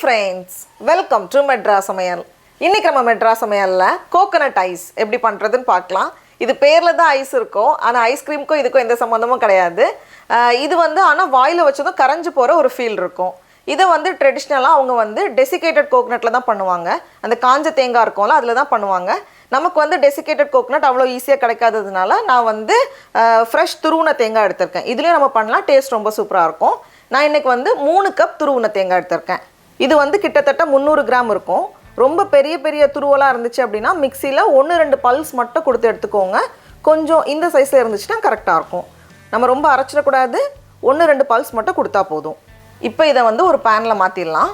friends, welcome to Madras Samayal. இன்னைக்கு நம்ம Madras Samayalல coconut ice எப்படி பண்றதுன்னு பார்க்கலாம். இது பேர்ல தான் ஐஸ் இருக்கும். ஆனா ஐஸ்கிரீம்க்கும் இதுக்கும் எந்த சம்பந்தமும் கிடையாது. இது வந்து ஆனா வாயில வச்சதும் கரஞ்சு போற ஒரு ஃபீல் இருக்கும். இத வந்து ட்ரெடிஷனலா அவங்க வந்து desiccated coconutல தான் பண்ணுவாங்க. அந்த காஞ்ச தேங்காய் இருக்கும்ல அதுல தான் பண்ணுவாங்க. நமக்கு வந்து desiccated coconut அவ்வளவு ஈஸியா கிடைக்காததுனால நான் வந்து ஃப்ரெஷ் துருவுன தேங்காய் எடுத்துர்க்கேன். இதுலயே நம்ம பண்ணலாம், டேஸ்ட் ரொம்ப சூப்பரா இருக்கும். நான் இன்னைக்கு வந்து 3 கப் துருவுன தேங்காய் எடுத்துர்க்கேன். இது வந்து கிட்டத்தட்ட 300 கிராம் இருக்கும். ரொம்ப பெரிய பெரிய துருவலா இருந்துச்சு அப்படினா மிக்ஸில 1-2 பல்ஸ் மட்டும் கொடுத்து எடுத்துக்கோங்க. கொஞ்சம் இந்த சைஸ்ல இருந்துச்சுனா கரெக்ட்டா இருக்கும். நம்ம ரொம்ப அரைச்சிர கூடாது. 1-2 பல்ஸ் மட்டும் கொடுத்தா போதும். இப்போ இத வந்து ஒரு panல மாத்திடலாம்.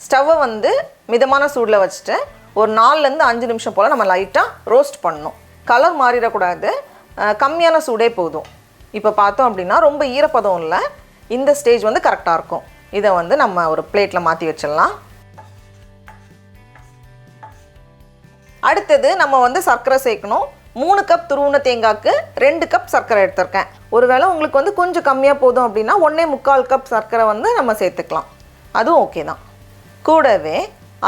ஸ்டவ்வை வந்து மிதமான சூடுல வச்சிட்டு ஒரு 4 ல இருந்து 5 நிமிஷம் போல நம்ம லைட்டா ரோஸ்ட் பண்ணனும். கலர் மாறிட கூடாது. கம்மியான சூடே போதும். இப்போ பார்த்தோம் அப்படினா ரொம்ப ஈரப்பதம் இல்ல. இந்த ஸ்டேஜ் வந்து கரெக்ட்டா இருக்கும். இத வந்து நம்ம ஒரு பிளேட்ல மாத்தி வச்சிடலாம். அடுத்து நம்ம வந்து சர்க்கரை சேர்க்கணும். 3 கப் துருவுன தேங்காய்க்கு 2 கப் சர்க்கரை எடுத்துர்க்கேன். ஒருவேளை உங்களுக்கு வந்து கொஞ்சம் கம்மியா போதும் அப்படினா 1.25 கப் சர்க்கரை வந்து நம்ம சேர்த்துக்கலாம். அதுவும் ஓகே தான். கூடவே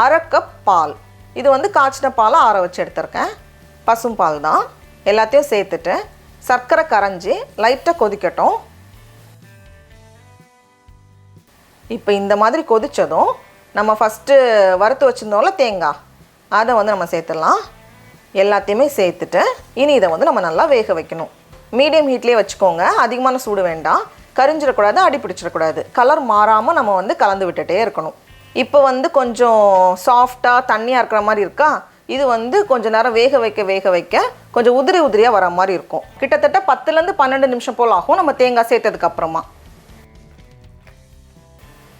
1/2 கப் பால். இது வந்து காய்ச்சின பாலை ஆற வச்சு எடுத்துர்க்கேன். பசும் பால் தான். எல்லாத்தையும் சேர்த்துட்டு சர்க்கரை கரைஞ்சி லைட்டா கொதிக்கட்டும். இப்போ இந்த மாதிரி கொதிச்சதும் நம்ம ஃபர்ஸ்ட் வறுத்து வச்சிருந்தோம்ல தேங்காய் அதை வந்து நம்ம சேர்த்துடலாம். எல்லாத்தையுமே சேர்த்துட்டு இனி இதை வந்து நம்ம நல்லா வேக வைக்கணும். மீடியம் ஹீட்லேயே வச்சுக்கோங்க. அதிகமான சூடு வேண்டாம். கரிஞ்சிடக்கூடாது, அடி பிடிச்சிடக்கூடாது. கலர் மாறாமல் நம்ம வந்து கலந்து விட்டுட்டே இருக்கணும். இப்போ வந்து கொஞ்சம் சாஃப்டாக தண்ணியாக இருக்கிற மாதிரி இருக்கா. இது வந்து கொஞ்சம் நேரம் வேக வைக்க கொஞ்சம் உதிரியாக வர மாதிரி இருக்கும். கிட்டத்தட்ட 10லேருந்து 12 நிமிஷம் போல் ஆகும் நம்ம தேங்காய் சேர்த்ததுக்கப்புறமா.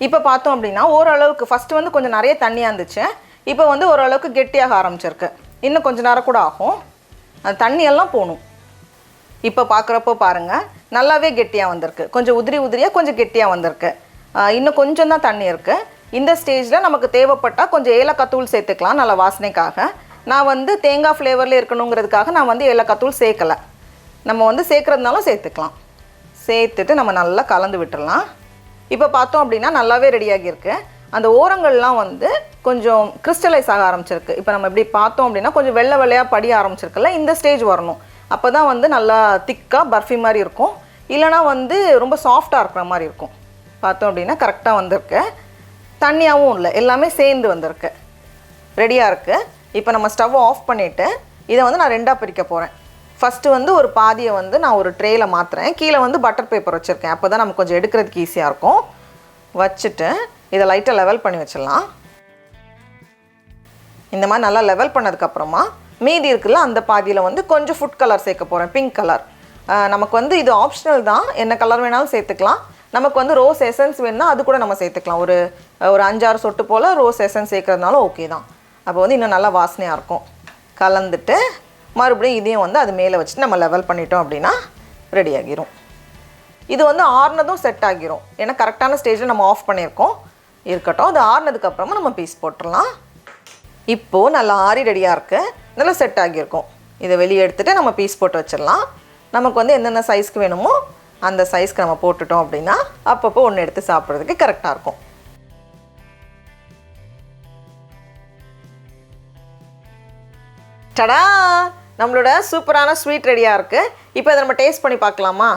இப்போ பார்த்தோம் அப்படின்னா ஓரளவுக்கு ஃபஸ்ட்டு வந்து கொஞ்சம் நிறைய தண்ணியாக இருந்துச்சு. இப்போ வந்து ஓரளவுக்கு கெட்டியாக ஆரம்பிச்சிருக்கு. இன்னும் கொஞ்சம் நேரம் கூட ஆகும். அந்த தண்ணியெல்லாம் போகணும். இப்போ பார்க்குறப்போ பாருங்கள் நல்லாவே கெட்டியாக வந்திருக்கு. கொஞ்சம் உதிரியாக கொஞ்சம் கெட்டியாக வந்திருக்கு. இன்னும் கொஞ்சம் தான் தண்ணி இருக்குது. இந்த ஸ்டேஜில் நமக்கு தேவைப்பட்டால் கொஞ்சம் ஏலக்காய் தூள் சேர்த்துக்கலாம் நல்ல வாசனைக்காக. நான் வந்து தேங்காய் ஃப்ளேவரில் இருக்கணுங்கிறதுக்காக நான் வந்து ஏலக்காய் தூள் சேர்க்கலை. நம்ம வந்து சேர்க்குறதுனாலும் சேர்த்துக்கலாம். சேர்த்துட்டு நம்ம நல்லா கலந்து விட்டுடலாம். இப்போ பார்த்தோம் அப்படின்னா நல்லாவே ரெடியாகிருக்கு. அந்த ஓரங்கள்லாம் வந்து கொஞ்சம் கிறிஸ்டலைஸ் ஆக ஆரம்பிச்சிருக்கு. இப்போ நம்ம இப்படி பார்த்தோம் அப்படின்னா கொஞ்சம் வெள்ளையாக படிய ஆரம்பிச்சிருக்குல்ல, இந்த ஸ்டேஜ் வரணும். அப்போ தான் வந்து நல்லா திக்காக பர்ஃபி மாதிரி இருக்கும். இல்லைனா வந்து ரொம்ப சாஃப்டாக இருக்கிற மாதிரி இருக்கும். பார்த்தோம் அப்படின்னா கரெக்டாக வந்திருக்கு. தண்ணியாகவும் இல்லை, எல்லாமே சேர்ந்து வந்திருக்கு. ரெடியாக இருக்குது. இப்போ நம்ம ஸ்டவ் ஆஃப் பண்ணிவிட்டு இதை வந்து நான் 2ஆக பிரிக்க போகிறேன். ஃபஸ்ட்டு வந்து ஒரு பாதியை வந்து நான் ஒரு ட்ரேயில் மாற்றுறேன். கீழே வந்து பட்டர் பேப்பர் வச்சுருக்கேன். அப்போ தான் நமக்கு கொஞ்சம் எடுக்கிறதுக்கு ஈஸியாக இருக்கும். வச்சுட்டு இதை லைட்டாக லெவல் பண்ணி வச்சிடலாம். இந்த மாதிரி நல்லா லெவல் பண்ணதுக்கப்புறமா மீதி இருக்குல்ல அந்த பாதியில் வந்து கொஞ்சம் ஃபுட் கலர் சேர்க்க போகிறேன். Pink colour. நமக்கு வந்து இது ஆப்ஷனல் தான். என்ன கலர் வேணாலும் சேர்த்துக்கலாம். நமக்கு வந்து ரோஸ் எசன்ஸ் வேணுன்னா அது கூட நம்ம சேர்த்துக்கலாம். ஒரு 5-6 சொட்டு போல் ரோஸ் எசன்ஸ் சேர்க்குறதுனால ஓகே தான். அப்போ வந்து இன்னும் நல்லா வாசனையாக இருக்கும். கலந்துட்டு மறுபடியும் இதையும் வந்து அது மேலே வச்சுட்டு நம்ம லெவல் பண்ணிட்டோம் அப்படின்னா ரெடி ஆகிரும். இது வந்து ஆறுனதும் செட் ஆகிரும். ஏன்னா கரெக்டான ஸ்டேஜில் நம்ம ஆஃப் பண்ணியிருக்கோம். இருக்கட்டும். அது ஆறுனதுக்கப்புறமா நம்ம பீஸ் போட்டுடலாம். இப்போது நல்லா ஆறி ரெடியாக இருக்குது. நல்லா செட் ஆகியிருக்கும். இதை வெளியே எடுத்துகிட்டு நம்ம பீஸ் போட்டு வச்சிடலாம். நமக்கு வந்து எந்தெந்த சைஸ்க்கு வேணுமோ அந்த சைஸ்க்கு நம்ம போட்டுட்டோம் அப்படின்னா அப்பப்போ ஒன்று எடுத்து சாப்பிட்றதுக்கு கரெக்டாக இருக்கும். டடா, நம்மளோட சூப்பரான ஸ்வீட் ரெடியாக இருக்குது. இப்போ இதை நம்ம டேஸ்ட் பண்ணி பார்க்கலாமா?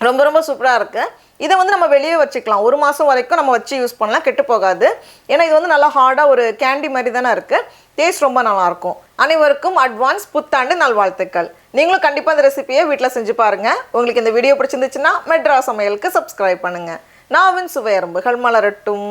ரொம்ப சூப்பராக இருக்குது. இதை வந்து நம்ம வெளியே வச்சுக்கலாம். 1 மாதம் வரைக்கும் நம்ம வச்சு யூஸ் பண்ணலாம், கெட்டு போகாது. ஏன்னா இது வந்து நல்லா ஹார்டாக ஒரு கேண்டி மாதிரி தானே இருக்குது. டேஸ்ட் ரொம்ப நல்லாயிருக்கும். அனைவருக்கும் அட்வான்ஸ் புத்தாண்டு நல்வாழ்த்துக்கள். நீங்களும் கண்டிப்பாக இந்த ரெசிபியை வீட்டில் செஞ்சு பாருங்கள். உங்களுக்கு இந்த வீடியோ பிடிச்சிருந்துச்சுன்னா மெட்ராஸ் சமையலுக்கு சப்ஸ்கிரைப் பண்ணுங்கள். நாவின் சுவையரும்புகள் மலரட்டும்.